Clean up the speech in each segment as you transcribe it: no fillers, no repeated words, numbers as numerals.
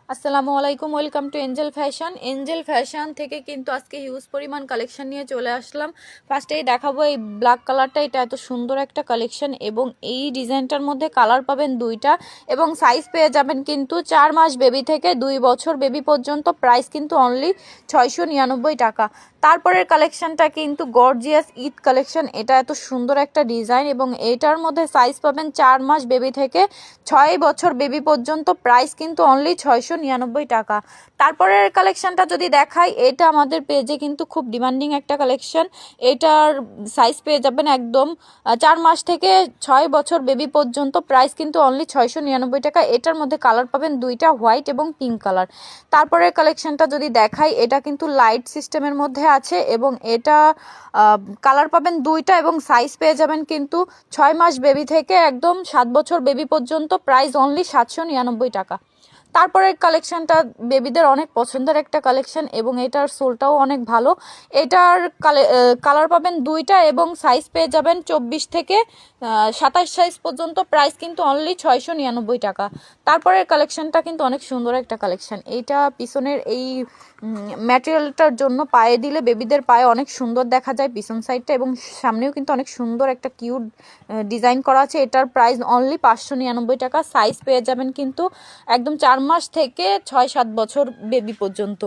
আসসালামু আলাইকুম, welcome to Angel fashion. Angel fashion থেকে কিন্তু আজকে হিউজ পরিমাণ কালেকশন নিয়ে চলে আসলাম। ফার্স্টেই দেখাবো এই ব্ল্যাক কালারটা। এটা এত সুন্দর একটা কালেকশন এবং এই ডিজাইনটার মধ্যে কালার পাবেন দুইটা এবং সাইজ পেয়ে যাবেন কিন্তু 4 মাস বেবি থেকে 2 বছর বেবি পর্যন্ত। প্রাইস কিন্তু অনলি 699 টাকা। তারপরের কালেকশনটা কিন্তু গর্জিয়াস ঈদ কালেকশন। এটা এত সুন্দর একটা ডিজাইন এবং এটার মধ্যে সাইজ পাবেন 4 মাস বেবি থেকে 6 বছর বেবি পর্যন্ত। প্রাইস কিন্তু অনলি 699 টাকা। তারপরের কালেকশনটা যদি দেখাই, এটা আমাদের পেজে কিন্তু খুব ডিমান্ডিং একটা কালেকশন। এটার সাইজ পেয়ে যাবেন একদম 4 মাস থেকে 6 বছর বেবি পর্যন্ত। প্রাইস কিন্তু অনলি 699 টাকা। এটার মধ্যে কালার পাবেন দুইটা, হোয়াইট এবং পিঙ্ক কালার। তারপরের কালেকশনটা যদি দেখাই, এটা কিন্তু লাইট সিস্টেমের মধ্যে আছে এবং এটা কালার পাবেন দুইটা এবং সাইজ পেয়ে যাবেন কিন্তু 6 মাস বেবি থেকে একদম 7 বছর বেবি পর্যন্ত। প্রাইস অনলি 799 টাকা। তারপরের কালেকশনটা বেবিদের অনেক পছন্দের একটা কালেকশন এবং এটার সোলটাও অনেক ভালো। এটার কালার পাবেন দুইটা এবং সাইজ পেয়ে যাবেন 24 থেকে 27 সাইজ পর্যন্ত। প্রাইস কিন্তু অনলি 699 টাকা। তারপরের কালেকশনটা কিন্তু অনেক সুন্দর একটা কালেকশন। এইটা পিছনের এই ম্যাটেরিয়ালটার জন্য পায়ে দিলে বেবিদের পায়ে অনেক সুন্দর দেখা যায় পিছন সাইডটা, এবং সামনেও কিন্তু অনেক সুন্দর একটা কিউট ডিজাইন করা আছে। এটার প্রাইস অনলি 599 টাকা। সাইজ পেয়ে যাবেন কিন্তু একদম 4 মাস থেকে 6-7 বছর বেবি পর্যন্ত।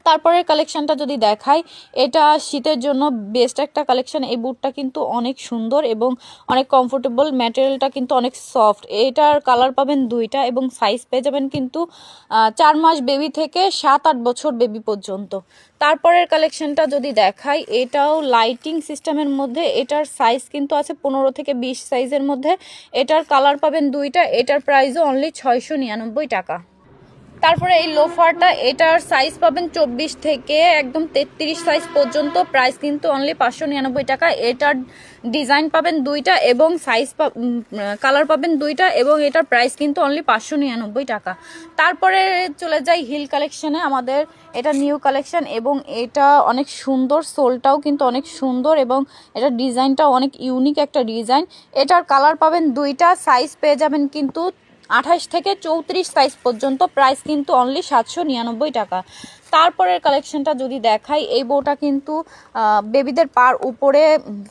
তারপরের কালেকশনটা যদি দেখাই, এটা শীতের জন্য বেস্ট একটা কালেকশন। এই বুটটা কিন্তু অনেক সুন্দর এবং অনেক কমফোর্টেবল, ম্যাটেরিয়ালটা কিন্তু অনেক সফট। এটার কালার পাবেন দুইটা এবং সাইজ পেয়ে যাবেন কিন্তু 4 মাস বেবি থেকে 7-8 বছর বেবি পর্যন্ত। তারপরের কালেকশনটা যদি দেখাই, এটাও লাইটিং সিস্টেমের মধ্যে। এটার সাইজ কিন্তু আছে 15 থেকে 20 সাইজের মধ্যে। এটার কালার পাবেন দুইটা। এটার প্রাইসও অনলি 699 টাকা। তারপরে এই লোফারটা, এটার সাইজ পাবেন 24 থেকে একদম 33 সাইজ পর্যন্ত। প্রাইস কিন্তু অনলি 599 টাকা। এটার ডিজাইন পাবেন দুইটা এবং সাইজ কালার পাবেন দুইটা এবং এটার প্রাইস কিন্তু অনলি 599 টাকা। তারপরে চলে যাই হিল কালেকশনে। আমাদের এটা নিউ কালেকশন এবং এটা অনেক সুন্দর, সোলটাও কিন্তু অনেক সুন্দর এবং এটার ডিজাইনটাও অনেক ইউনিক একটা ডিজাইন। এটার কালার পাবেন দুইটা, সাইজ পেয়ে যাবেন কিন্তু 28 থেকে 34 সাইজ পর্যন্ত। প্রাইস কিন্তু অনলি 799 টাকা। তারপরের কালেকশনটা যদি দেখাই, এই বউটা কিন্তু বেবিদের পার উপরে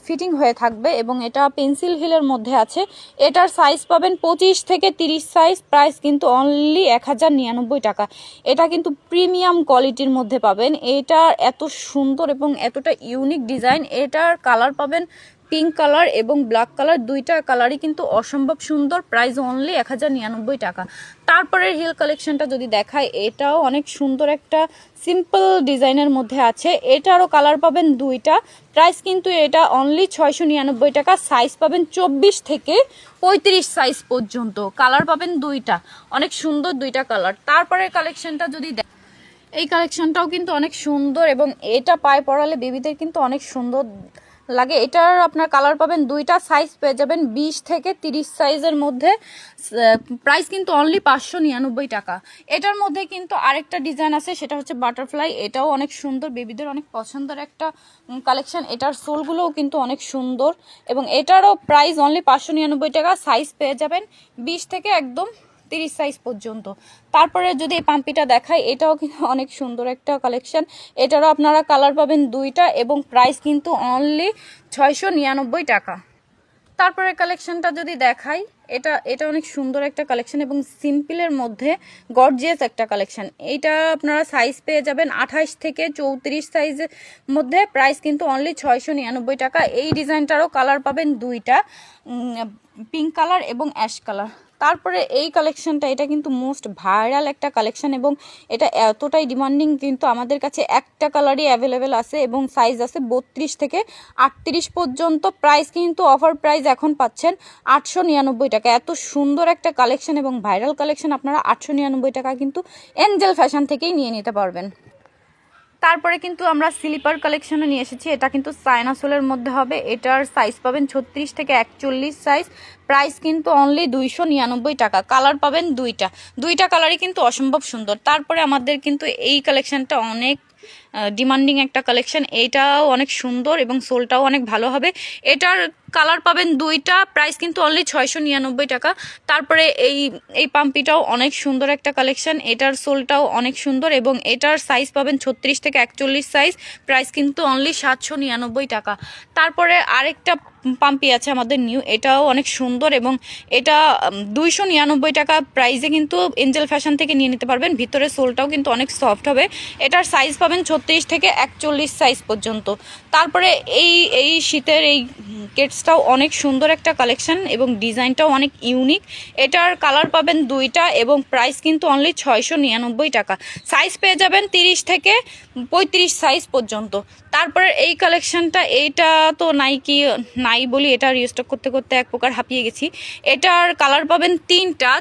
ফিটিং হয়ে থাকবে এবং এটা পেন্সিল হিলের মধ্যে আছে। এটার সাইজ পাবেন 25 থেকে 30 সাইজ। প্রাইস কিন্তু অনলি 1099 টাকা। এটা কিন্তু প্রিমিয়াম কোয়ালিটির মধ্যে পাবেন। এটা এত সুন্দর এবং এতটা ইউনিক ডিজাইন। এটার কালার পাবেন পিঙ্ক কালার এবং ব্ল্যাক কালার, দুইটা কালারই কিন্তু অসম্ভব সুন্দর। প্রাইস অনলি 1099 টাকা। তারপরের হিল কালেকশনটা যদি দেখায়, এটাও অনেক সুন্দর একটা সিম্পল ডিজাইনের মধ্যে আছে। এটারও কালার পাবেন দুইটা। প্রাইস কিন্তু এটা অনলি 699 টাকা। সাইজ পাবেন 24 থেকে 35 সাইজ পর্যন্ত। কালার পাবেন দুইটা, অনেক সুন্দর দুইটা কালার। তারপরের কালেকশনটা যদি এই কালেকশনটাও কিন্তু অনেক সুন্দর এবং এটা পায়ে পরালে বেবিদের কিন্তু অনেক সুন্দর লাগে। এটার আপনার কালার পাবেন দুইটা, সাইজ পেয়ে যাবেন 20 থেকে 30 সাইজের মধ্যে। প্রাইস কিন্তু অনলি 599 টাকা। এটার মধ্যে কিন্তু আরেকটা ডিজাইন আছে, সেটা হচ্ছে বাটারফ্লাই। এটাও অনেক সুন্দর, বেবিদের অনেক পছন্দের একটা কালেকশন। এটার সোলগুলোও কিন্তু অনেক সুন্দর এবং এটারও প্রাইস অনলি 599 টাকা। সাইজ পেয়ে যাবেন 20 থেকে একদম 30 সাইজ পর্যন্ত। তারপরে যদি এই পাম্পিটা দেখাই, এটাও কিন্তু অনেক সুন্দর একটা কালেকশন। এটারও আপনারা কালার পাবেন দুইটা এবং প্রাইস কিন্তু অনলি 699 টাকা। তারপরে কালেকশনটা যদি দেখাই, এটা এটা অনেক সুন্দর একটা কালেকশন এবং সিম্পলের মধ্যে গর্জিয়াস একটা কালেকশন। এইটা আপনারা সাইজ পেয়ে যাবেন 28 থেকে 34 সাইজের মধ্যে। প্রাইস কিন্তু অনলি 699 টাকা। এই ডিজাইনটারও কালার পাবেন দুইটা, পিঙ্ক কালার এবং অ্যাশ কালার। তারপরে এই কালেকশনটা, এটা কিন্তু মোস্ট ভাইরাল একটা কালেকশন এবং এটা এতটাই ডিমান্ডিং কিন্তু আমাদের কাছে একটা কালারই অ্যাভেলেবেল আছে এবং সাইজ আছে 32 থেকে 38 পর্যন্ত। প্রাইস কিন্তু অফার প্রাইস এখন পাচ্ছেন 899 টাকা। এত সুন্দর একটা কালেকশন এবং ভাইরাল কালেকশন আপনারা 899 টাকা কিন্তু এঞ্জেল ফ্যাশন থেকেই নিয়ে নিতে পারবেন। তারপরে কিন্তু আমরা স্লিপার কালেকশনে নিয়ে এসেছি। এটা কিন্তু চায়না সোলের মধ্যে হবে। এটার সাইজ পাবেন 36 থেকে 41 সাইজ। প্রাইস কিন্তু অনলি 299 টাকা। কালার পাবেন দুইটা, দুইটা কালারই কিন্তু অসম্ভব সুন্দর। তারপরে আমাদের কিন্তু এই কালেকশনটা অনেক ডিমান্ডিং একটা কালেকশন। এইটাও অনেক সুন্দর এবং সোলটাও অনেক ভালো হবে। এটার কালার পাবেন দুইটা, প্রাইস কিন্তু অনলি 699 টাকা। তারপরে এই পাম্পিটাও অনেক সুন্দর একটা কালেকশন, এটার সোলটাও অনেক সুন্দর এবং এটার সাইজ পাবেন 36 থেকে 41 সাইজ, প্রাইস কিন্তু অনলি 799 টাকা। তারপরে আরেকটা পাম্পি আছে আমাদের নিউ, এটাও অনেক সুন্দর এবং এটা 299 টাকা প্রাইসে কিন্তু এঞ্জেল ফ্যাশন থেকে নিয়ে নিতে পারবেন। ভিতরে সোলটাও কিন্তু অনেক সফট হবে। এটার সাইজ পাবেন 36 থেকে 41 সাইজ পর্যন্ত। তারপরে এই শীতের এই কেটসটাও অনেক সুন্দর একটা কালেকশন এবং ডিজাইনটাও অনেক ইউনিক। এটার কালার পাবেন দুইটা এবং প্রাইস কিন্তু অনলি 699 টাকা। সাইজ পেয়ে যাবেন 30 থেকে 35 সাইজ পর্যন্ত। তারপরে এই কালেকশনটা, এইটা তো নাই বলি, এটা রিস্টক করতে করতে এক প্রকার হাঁপিয়ে গেছি। এটার কালার পাবেন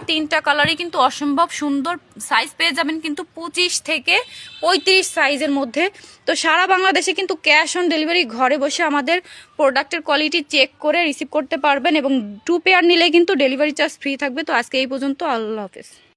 তিনটা কালারই কিন্তু অসম্ভব সুন্দর। সাইজ পেয়ে যাবেন কিন্তু 25 থেকে 35 সাইজের মধ্যে। তো সারা বাংলাদেশে কিন্তু ক্যাশ অন ডেলিভারি, ঘরে বসে আমাদের প্রোডাক্টের কোয়ালিটি চেক করে রিসিভ করতে পারবেন এবং 2 পেয়ার নিলে কিন্তু ডেলিভারি চার্জ ফ্রি থাকবে। তো আজকে এই পর্যন্ত, আল্লাহ হাফেজ।